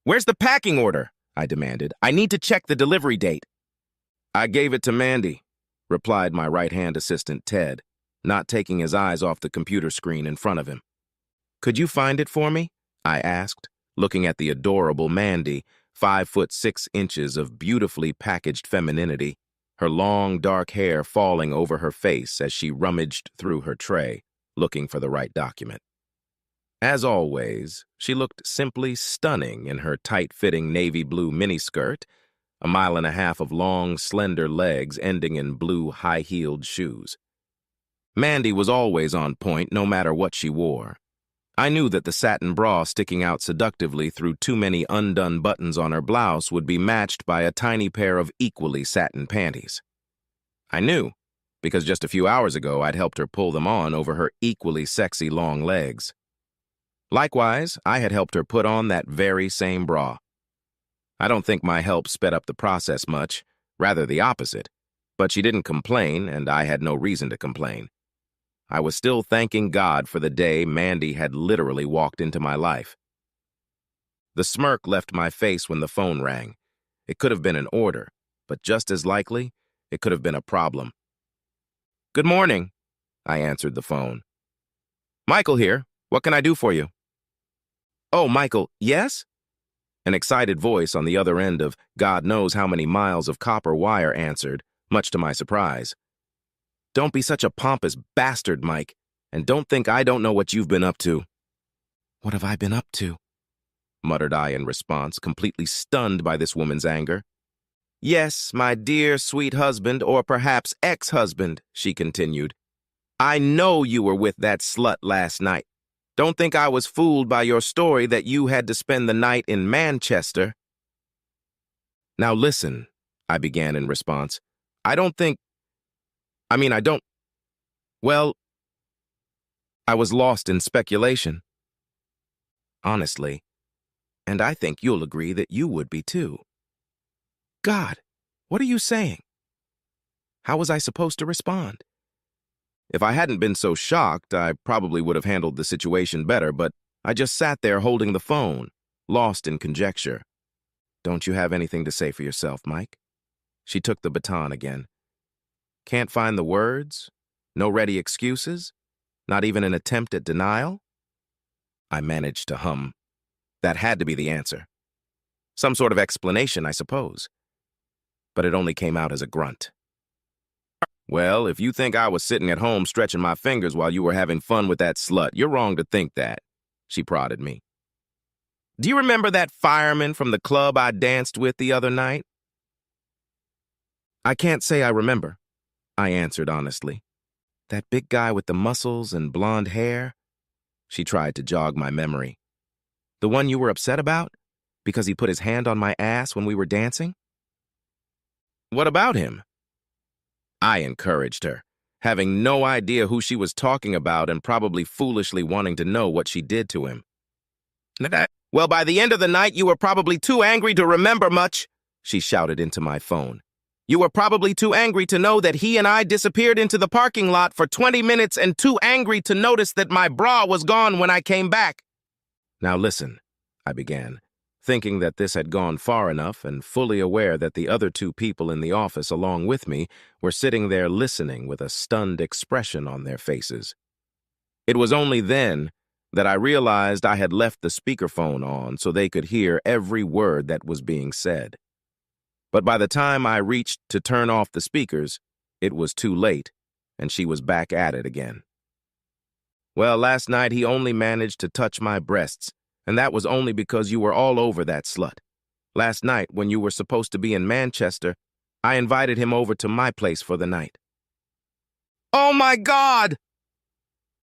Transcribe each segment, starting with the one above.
Where's the packing order? I demanded. I need to check the delivery date. I gave it to Mandy, replied my right-hand assistant, Ted, not taking his eyes off the computer screen in front of him. Could you find it for me? I asked, looking at the adorable Mandy, 5'6" of beautifully packaged femininity, her long, dark hair falling over her face as she rummaged through her tray, looking for the right document. As always, she looked simply stunning in her tight-fitting navy blue miniskirt, a 1.5 miles of long, slender legs ending in blue, high-heeled shoes. Mandy was always on point, no matter what she wore. I knew that the satin bra sticking out seductively through too many undone buttons on her blouse would be matched by a tiny pair of equally satin panties. I knew, because just a few hours ago I'd helped her pull them on over her equally sexy long legs. Likewise, I had helped her put on that very same bra. I don't think my help sped up the process much, rather the opposite, but she didn't complain, and I had no reason to complain. I was still thanking God for the day Mandy had literally walked into my life. The smirk left my face when the phone rang. It could have been an order, but just as likely, it could have been a problem. Good morning, I answered the phone. Michael here. What can I do for you? Oh, Michael, yes? An excited voice on the other end of God knows how many miles of copper wire answered, much to my surprise. Don't be such a pompous bastard, Mike, and don't think I don't know what you've been up to. What have I been up to? Muttered I in response, completely stunned by this woman's anger. Yes, my dear, sweet husband, or perhaps ex-husband, she continued. I know you were with that slut last night. Don't think I was fooled by your story that you had to spend the night in Manchester. Now listen, I began in response. I don't. Well, I was lost in speculation. Honestly, and I think you'll agree that you would be too. God, what are you saying? How was I supposed to respond? If I hadn't been so shocked, I probably would have handled the situation better, but I just sat there holding the phone, lost in conjecture. Don't you have anything to say for yourself, Mike? She took the baton again. Can't find the words? No ready excuses? Not even an attempt at denial? I managed to hum. That had to be the answer. Some sort of explanation, I suppose. But it only came out as a grunt. Well, if you think I was sitting at home stretching my fingers while you were having fun with that slut, you're wrong to think that, she prodded me. Do you remember that fireman from the club I danced with the other night? I can't say I remember, I answered honestly. That big guy with the muscles and blonde hair? She tried to jog my memory. The one you were upset about? Because he put his hand on my ass when we were dancing? What about him? I encouraged her, having no idea who she was talking about and probably foolishly wanting to know what she did to him. Well, by the end of the night, you were probably too angry to remember much, she shouted into my phone. You were probably too angry to know that he and I disappeared into the parking lot for 20 minutes and too angry to notice that my bra was gone when I came back. Now listen, I began, thinking that this had gone far enough and fully aware that the other two people in the office along with me were sitting there listening with a stunned expression on their faces. It was only then that I realized I had left the speakerphone on so they could hear every word that was being said. But by the time I reached to turn off the speakers, it was too late, and she was back at it again. Well, last night he only managed to touch my breasts, and that was only because you were all over that slut. Last night, when you were supposed to be in Manchester, I invited him over to my place for the night. Oh my God!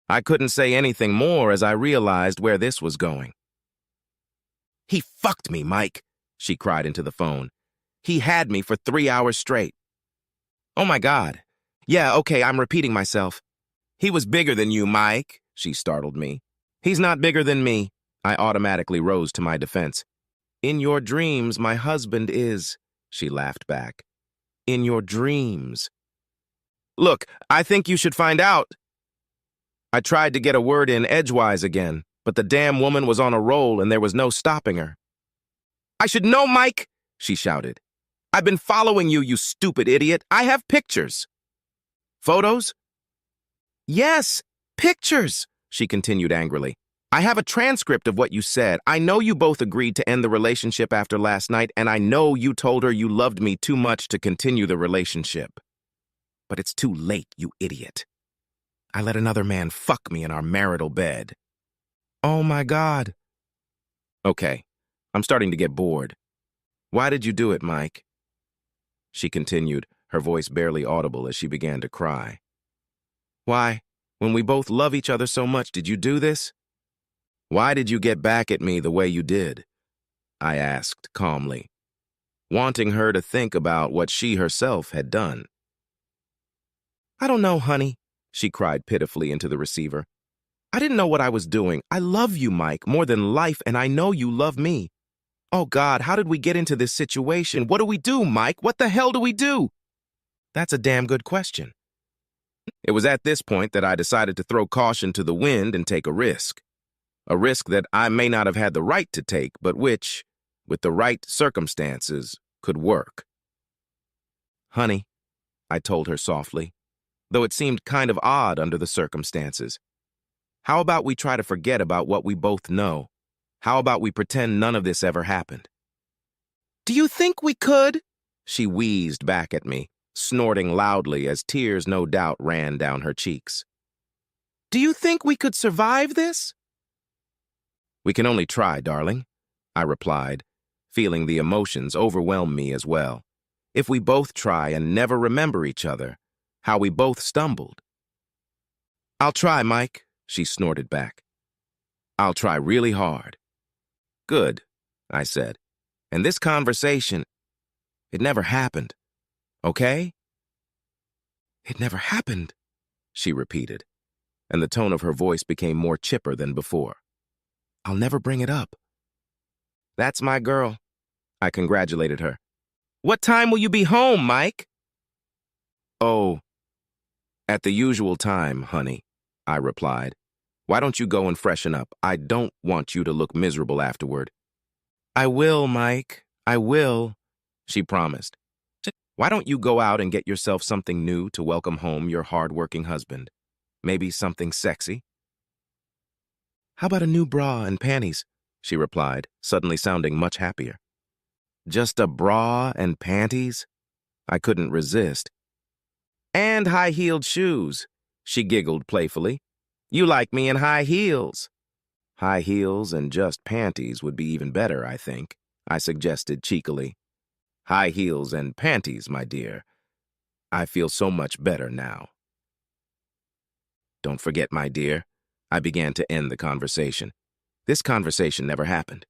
I couldn't say anything more as I realized where this was going. He fucked me, Mike, she cried into the phone. He had me for 3 hours straight. Oh my God. Yeah, okay, I'm repeating myself. He was bigger than you, Mike, she startled me. He's not bigger than me. I automatically rose to my defense. In your dreams, my husband is, she laughed back. In your dreams. Look, I think you should find out. I tried to get a word in edgewise again, but the damn woman was on a roll and there was no stopping her. I should know, Mike, she shouted. I've been following you, you stupid idiot. I have pictures. Photos? Yes, pictures, she continued angrily. I have a transcript of what you said. I know you both agreed to end the relationship after last night, and I know you told her you loved me too much to continue the relationship. But it's too late, you idiot. I let another man fuck me in our marital bed. Oh my God. Okay, I'm starting to get bored. Why did you do it, Mike? She continued, her voice barely audible as she began to cry. Why, when we both love each other so much, did you do this? Why did you get back at me the way you did? I asked calmly, wanting her to think about what she herself had done. I don't know, honey, she cried pitifully into the receiver. I didn't know what I was doing. I love you, Mike, more than life, and I know you love me. Oh, God, how did we get into this situation? What do we do, Mike? What the hell do we do? That's a damn good question. It was at this point that I decided to throw caution to the wind and take a risk. A risk that I may not have had the right to take, but which, with the right circumstances, could work. Honey, I told her softly, though it seemed kind of odd under the circumstances. How about we try to forget about what we both know? How about we pretend none of this ever happened? Do you think we could? She wheezed back at me, snorting loudly as tears no doubt ran down her cheeks. Do you think we could survive this? We can only try, darling, I replied, feeling the emotions overwhelm me as well. If we both try and never remember each other, how we both stumbled. I'll try, Mike, she snorted back. I'll try really hard. Good, I said. And this conversation, it never happened, okay? It never happened, she repeated, and the tone of her voice became more chipper than before. I'll never bring it up. That's my girl, I congratulated her. What time will you be home, Mike? Oh, at the usual time, honey, I replied. Why don't you go and freshen up? I don't want you to look miserable afterward. I will, Mike, I will, she promised. Why don't you go out and get yourself something new to welcome home your hard-working husband? Maybe something sexy? How about a new bra and panties? She replied, suddenly sounding much happier. Just a bra and panties? I couldn't resist. And high-heeled shoes, she giggled playfully. You like me in high heels. High heels and just panties would be even better, I think, I suggested cheekily. High heels and panties, my dear. I feel so much better now. Don't forget, my dear, I began to end the conversation. This conversation never happened.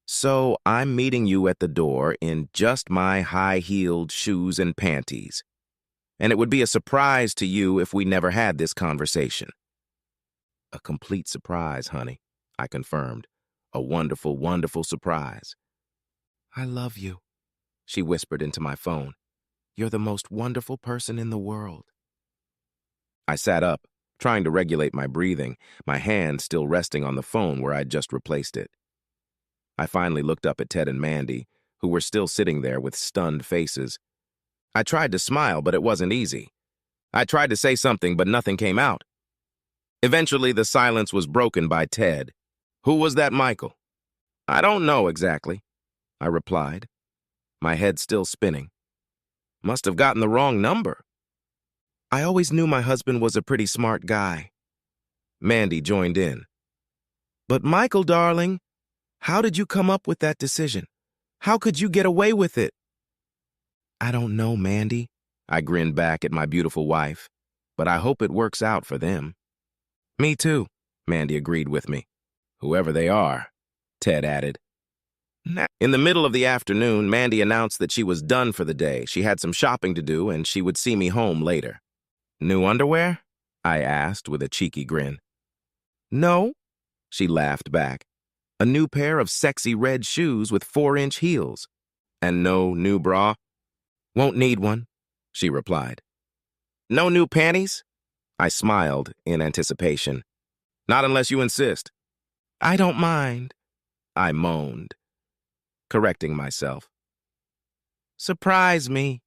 So I'm meeting you at the door in just my high-heeled shoes and panties. And it would be a surprise to you if we never had this conversation. A complete surprise, honey, I confirmed. A wonderful, wonderful surprise. I love you, she whispered into my phone. You're the most wonderful person in the world. I sat up, trying to regulate my breathing, my hand still resting on the phone where I'd just replaced it. I finally looked up at Ted and Mandy, who were still sitting there with stunned faces. I tried to smile, but it wasn't easy. I tried to say something, but nothing came out. Eventually, the silence was broken by Ted. Who was that Michael? I don't know exactly, I replied, my head still spinning. Must have gotten the wrong number. I always knew my husband was a pretty smart guy. Mandy joined in. But Michael, darling, how did you come up with that decision? How could you get away with it? I don't know, Mandy, I grinned back at my beautiful wife, but I hope it works out for them. Me too, Mandy agreed with me. Whoever they are, Ted added. In the middle of the afternoon, Mandy announced that she was done for the day. She had some shopping to do, and she would see me home later. New underwear? I asked with a cheeky grin. No, she laughed back. A new pair of sexy red shoes with 4-inch heels. And no new bra? Won't need one, she replied. No new panties? I smiled in anticipation. Not unless you insist. I don't mind, I moaned. correcting myself. Surprise me.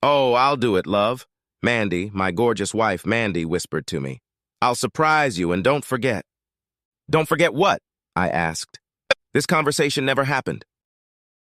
Oh, I'll do it, love. Mandy, my gorgeous wife, Mandy, whispered to me. I'll surprise you, and don't forget. Don't forget what? I asked. This conversation never happened.